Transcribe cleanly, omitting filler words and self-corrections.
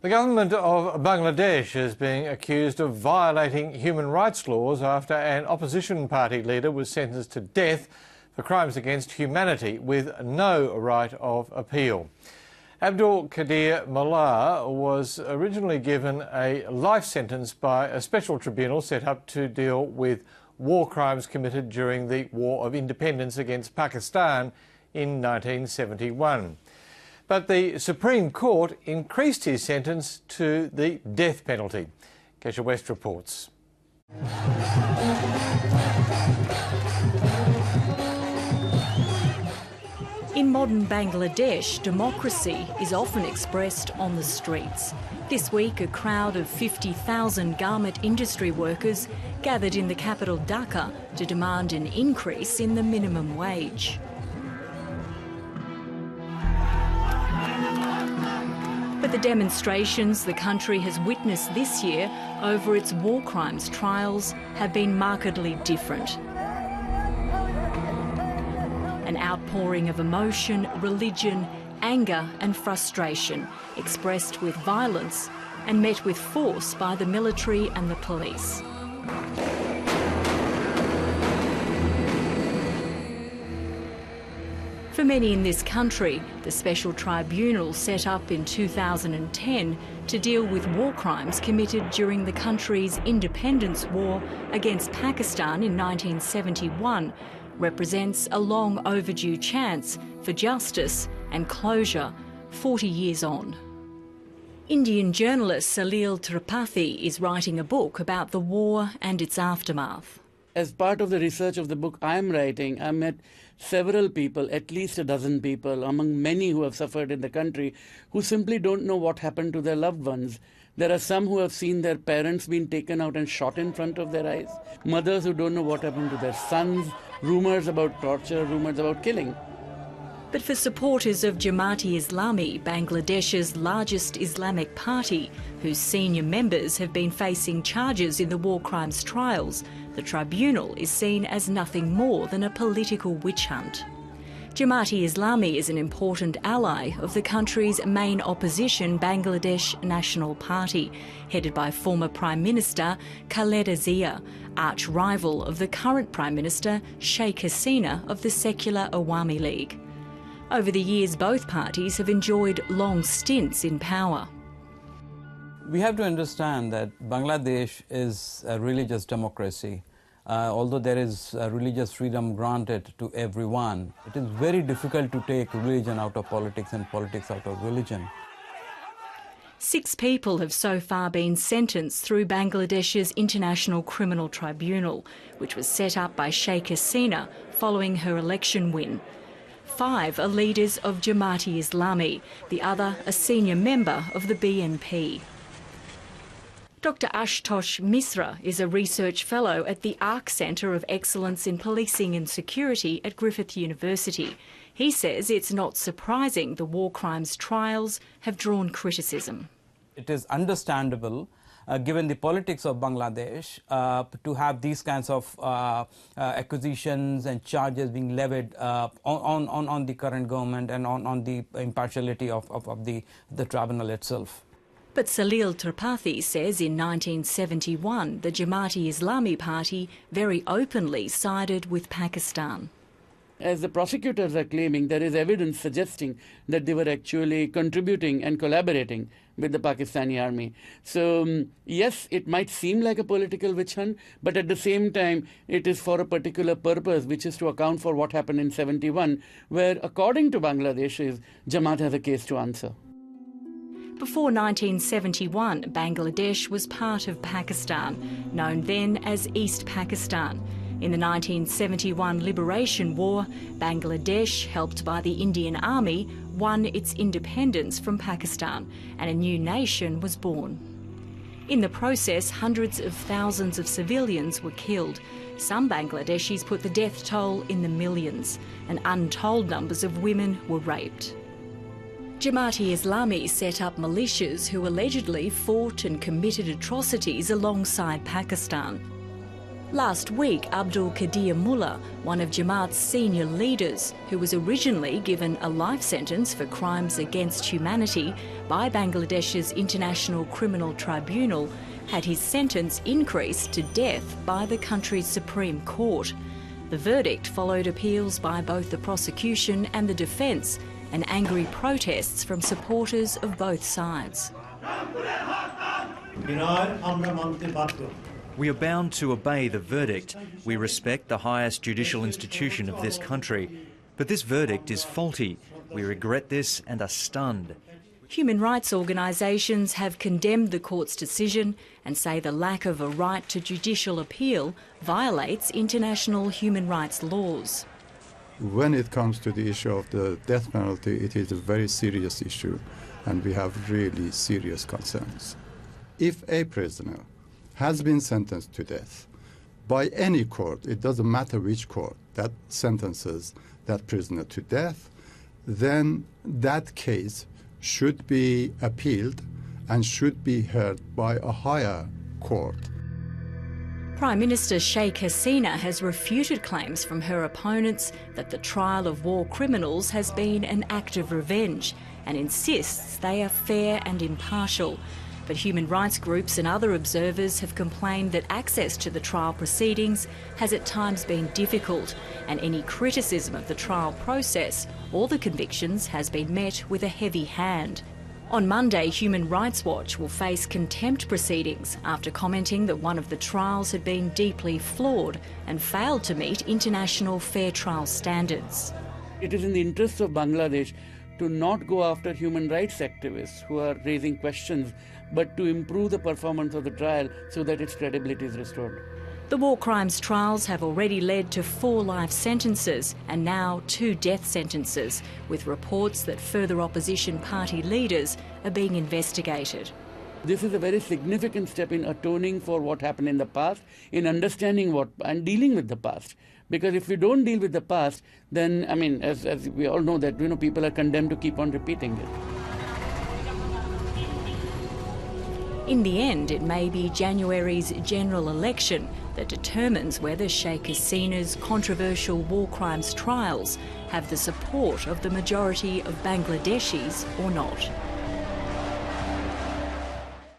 The government of Bangladesh is being accused of violating human rights laws after an opposition party leader was sentenced to death for crimes against humanity with no right of appeal. Abdul Qadir Mullah was originally given a life sentence by a special tribunal set up to deal with war crimes committed during the War of Independence against Pakistan in 1971. But the Supreme Court increased his sentence to the death penalty. Kesha West reports. In modern Bangladesh, democracy is often expressed on the streets. This week, a crowd of 50,000 garment industry workers gathered in the capital Dhaka to demand an increase in the minimum wage. But the demonstrations the country has witnessed this year over its war crimes trials have been markedly different. An outpouring of emotion, religion, anger and frustration, expressed with violence and met with force by the military and the police. For many in this country, the special tribunal set up in 2010 to deal with war crimes committed during the country's independence war against Pakistan in 1971 represents a long overdue chance for justice and closure 40 years on. Indian journalist Salil Tripathi is writing a book about the war and its aftermath. As part of the research of the book I am writing, I met several people, at least a dozen people, among many who have suffered in the country, who simply don't know what happened to their loved ones. There are some who have seen their parents being taken out and shot in front of their eyes, mothers who don't know what happened to their sons, rumours about torture, rumours about killing. But for supporters of Jamaat-e-Islami, Bangladesh's largest Islamic party, whose senior members have been facing charges in the war crimes trials, the tribunal is seen as nothing more than a political witch hunt. Jamaat-e-Islami is an important ally of the country's main opposition, Bangladesh National Party, headed by former Prime Minister Khaleda Zia, arch-rival of the current Prime Minister Sheikh Hasina of the secular Awami League. Over the years, both parties have enjoyed long stints in power. We have to understand that Bangladesh is a religious democracy. Although there is religious freedom granted to everyone, it is very difficult to take religion out of politics and politics out of religion. 6 people have so far been sentenced through Bangladesh's International Criminal Tribunal, which was set up by Sheikh Hasina following her election win. 5 are leaders of Jamaat-e-Islami, the other a senior member of the BNP. Dr Ashutosh Misra is a research fellow at the ARC Centre of Excellence in Policing and Security at Griffith University. He says it's not surprising the war crimes trials have drawn criticism. It is understandable, given the politics of Bangladesh, to have these kinds of accusations and charges being levied on the current government and on the impartiality of the tribunal itself. But Salil Tripathi says in 1971 the Jamaat-e-Islami party very openly sided with Pakistan. As the prosecutors are claiming, there is evidence suggesting that they were actually contributing and collaborating with the Pakistani army. So, yes, it might seem like a political witch hunt, but at the same time, it is for a particular purpose, which is to account for what happened in 71, where, according to Bangladesh, Jamaat has a case to answer. Before 1971, Bangladesh was part of Pakistan, known then as East Pakistan. In the 1971 Liberation War, Bangladesh, helped by the Indian Army, won its independence from Pakistan, and a new nation was born. In the process, hundreds of thousands of civilians were killed. Some Bangladeshis put the death toll in the millions, and untold numbers of women were raped. Jamaat-e-Islami set up militias who allegedly fought and committed atrocities alongside Pakistan. Last week, Abdul Qadir Mullah, one of Jamaat's senior leaders, who was originally given a life sentence for crimes against humanity by Bangladesh's International Criminal Tribunal, had his sentence increased to death by the country's Supreme Court. The verdict followed appeals by both the prosecution and the defence, and angry protests from supporters of both sides. We are bound to obey the verdict. We respect the highest judicial institution of this country. But this verdict is faulty. We regret this and are stunned. Human rights organisations have condemned the court's decision and say the lack of a right to judicial appeal violates international human rights laws. When it comes to the issue of the death penalty, it is a very serious issue, and we have really serious concerns. If a prisoner has been sentenced to death by any court, it doesn't matter which court, that sentences that prisoner to death, then that case should be appealed and should be heard by a higher court. Prime Minister Sheikh Hasina has refuted claims from her opponents that the trial of war criminals has been an act of revenge and insists they are fair and impartial. But human rights groups and other observers have complained that access to the trial proceedings has at times been difficult, and any criticism of the trial process or the convictions has been met with a heavy hand. On Monday, Human Rights Watch will face contempt proceedings after commenting that one of the trials had been deeply flawed and failed to meet international fair trial standards. It is in the interest of Bangladesh to not go after human rights activists who are raising questions, but to improve the performance of the trial so that its credibility is restored. The war crimes trials have already led to 4 life sentences and now 2 death sentences, with reports that further opposition party leaders are being investigated. This is a very significant step in atoning for what happened in the past, in understanding what and dealing with the past. Because if we don't deal with the past, then, I mean, as we all know that, people are condemned to keep on repeating it. In the end, it may be January's general election that determines whether Sheikh Hasina's controversial war crimes trials have the support of the majority of Bangladeshis or not.